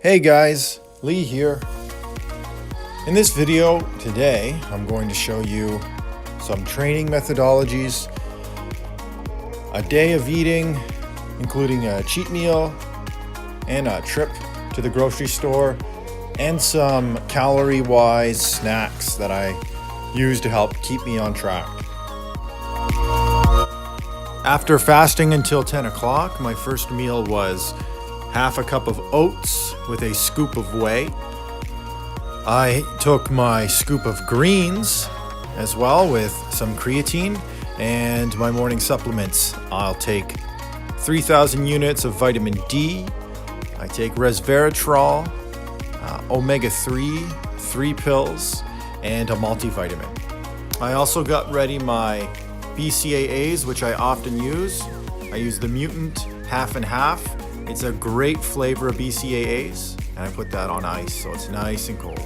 Hey guys, Lee here. In this video today, I'm going to show you some training methodologies, a day of eating, including a cheat meal and a trip to the grocery store, and some calorie-wise snacks that I use to help keep me on track. After fasting until 10 o'clock, my first meal was half a cup of oats with a scoop of whey. I took my scoop of greens as well with some creatine, and my morning supplements. I'll take 3,000 units of vitamin D. I take resveratrol, omega-3, 3 pills, and a multivitamin. I also got ready my BCAAs, which I often use. I use the Mutant half and half. It's a great flavor of BCAAs, and I put that on ice so it's nice and cold.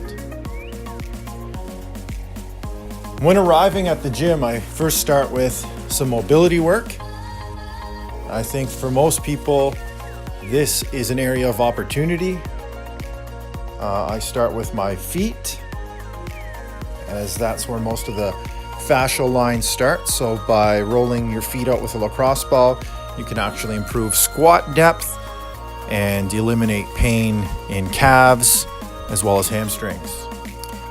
When arriving at the gym, I first start with some mobility work. I think for most people, this is an area of opportunity. I start with my feet, as that's where most of the fascial line starts. So by rolling your feet out with a lacrosse ball, you can actually improve squat depth and eliminate pain in calves as well as hamstrings.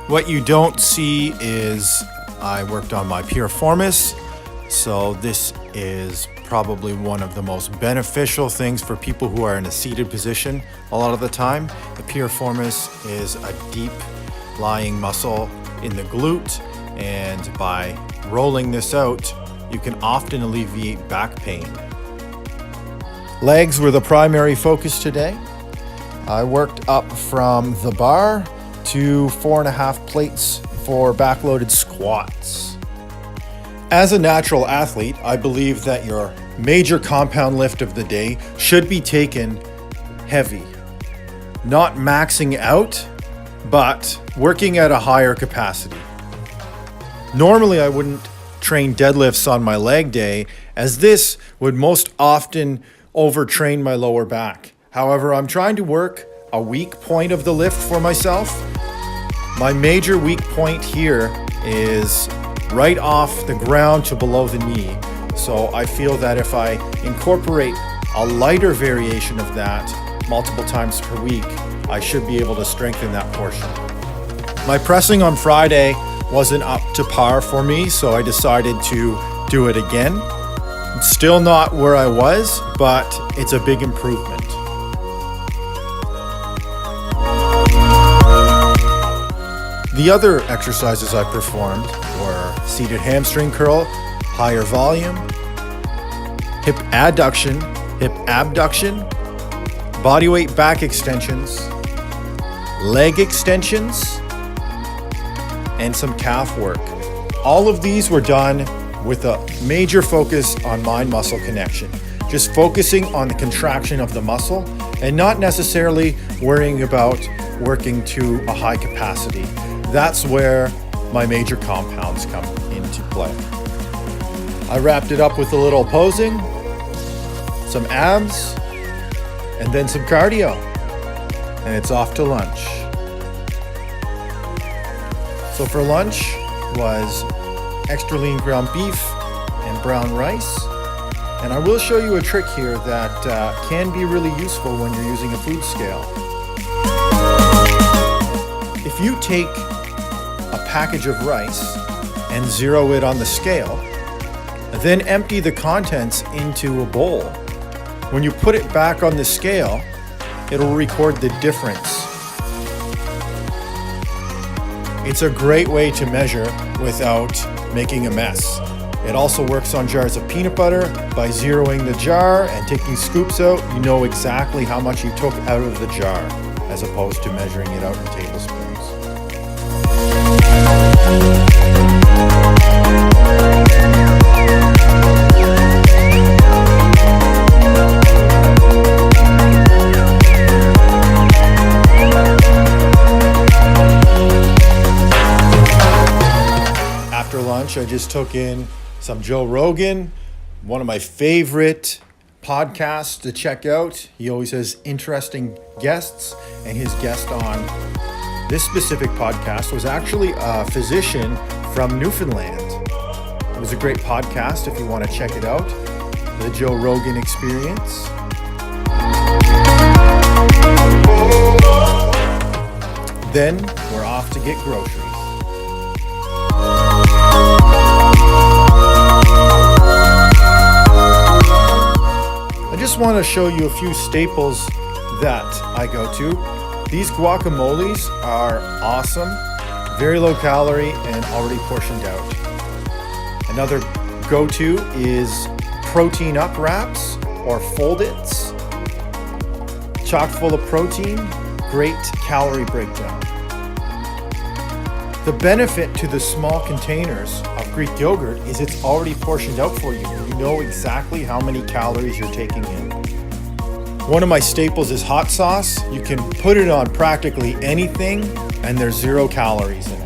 What you don't see is I worked on my piriformis. So this is probably one of the most beneficial things for people who are in a seated position a lot of the time. The piriformis is a deep lying muscle in the glute, and by rolling this out, you can often alleviate back pain. Legs were the primary focus today. I worked up from the bar to 4.5 plates for backloaded squats. As a natural athlete, I believe that your major compound lift of the day should be taken heavy. Not maxing out, but working at a higher capacity. Normally, I wouldn't train deadlifts on my leg day, as this would most often overtrain my lower back. However, I'm trying to work a weak point of the lift for myself. My major weak point here is right off the ground to below the knee. So I feel that if I incorporate a lighter variation of that multiple times per week, I should be able to strengthen that portion. My pressing on Friday wasn't up to par for me, so I decided to do it again. It's still not where I was, but it's a big improvement. The other exercises I performed were seated hamstring curl, higher volume, hip adduction, hip abduction, bodyweight back extensions, leg extensions, and some calf work. All of these were done with a major focus on mind-muscle connection, just focusing on the contraction of the muscle and not necessarily worrying about working to a high capacity. That's where my major compounds come into play. I wrapped it up with a little posing, some abs, and then some cardio, and it's off to lunch. So for lunch was extra lean ground beef and brown rice. And I will show you a trick here that can be really useful when you're using a food scale. If you take a package of rice and zero it on the scale, then empty the contents into a bowl. When you put it back on the scale, it'll record the difference. It's a great way to measure without making a mess. It also works on jars of peanut butter. By zeroing the jar and taking scoops out, you know exactly how much you took out of the jar, as opposed to measuring it out in tablespoons. After lunch, I just took in some Joe Rogan, one of my favorite podcasts to check out. He always has interesting guests, and his guest on this specific podcast was actually a physician from Newfoundland. It was a great podcast if you want to check it out. The Joe Rogan Experience. Then we're off to get groceries. I just want to show you a few staples that I go to. These guacamoles are awesome, very low calorie and already portioned out. Another go-to is protein up wraps or fold-its. Chock full of protein, great calorie breakdown. The benefit to the small containers of Greek yogurt is it's already portioned out for you. You know exactly how many calories you're taking in. One of my staples is hot sauce. You can put it on practically anything and there's 0 calories in it.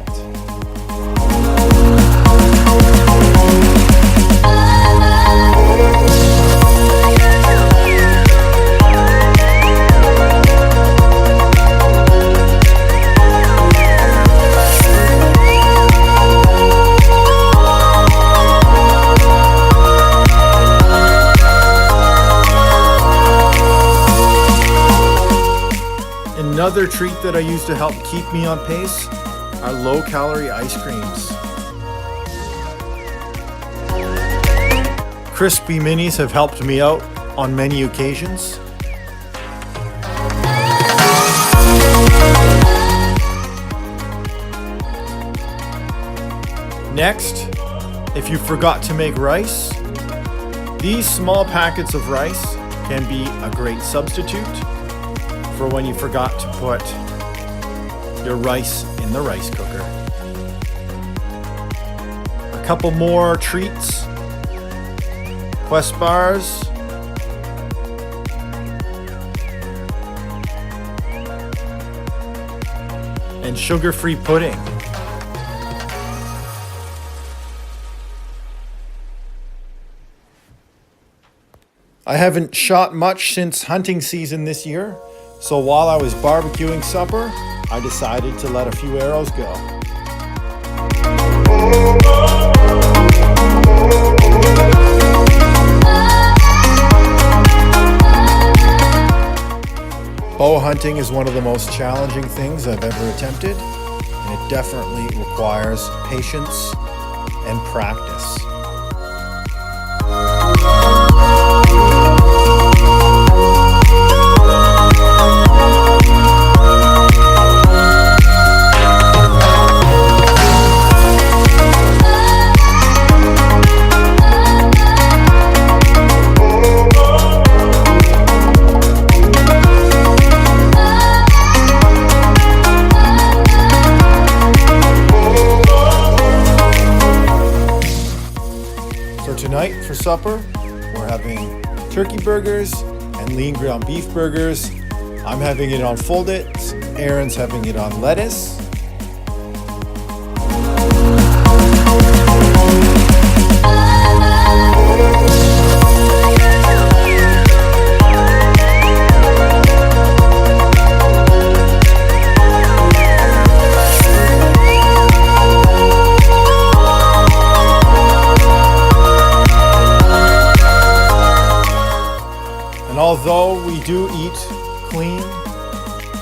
Another treat that I use to help keep me on pace are low-calorie ice creams. Crispy Minis have helped me out on many occasions. Next, if you forgot to make rice, these small packets of rice can be a great substitute for when you forgot to put your rice in the rice cooker. A couple more treats. Quest bars. And sugar-free pudding. I haven't shot much since hunting season this year. So while I was barbecuing supper, I decided to let a few arrows go. Bow hunting is one of the most challenging things I've ever attempted, and it definitely requires patience and practice. Tonight for supper, we're having turkey burgers and lean ground beef burgers. I'm having it on fold-its, Aaron's having it on lettuce. And although we do eat clean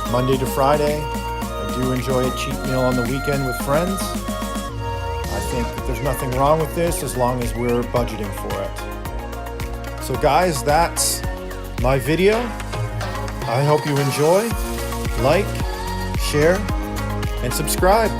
Monday to Friday, I do enjoy a cheap meal on the weekend with friends. I think that there's nothing wrong with this as long as we're budgeting for it. So guys, that's my video. I hope you enjoy. Like, share, and subscribe.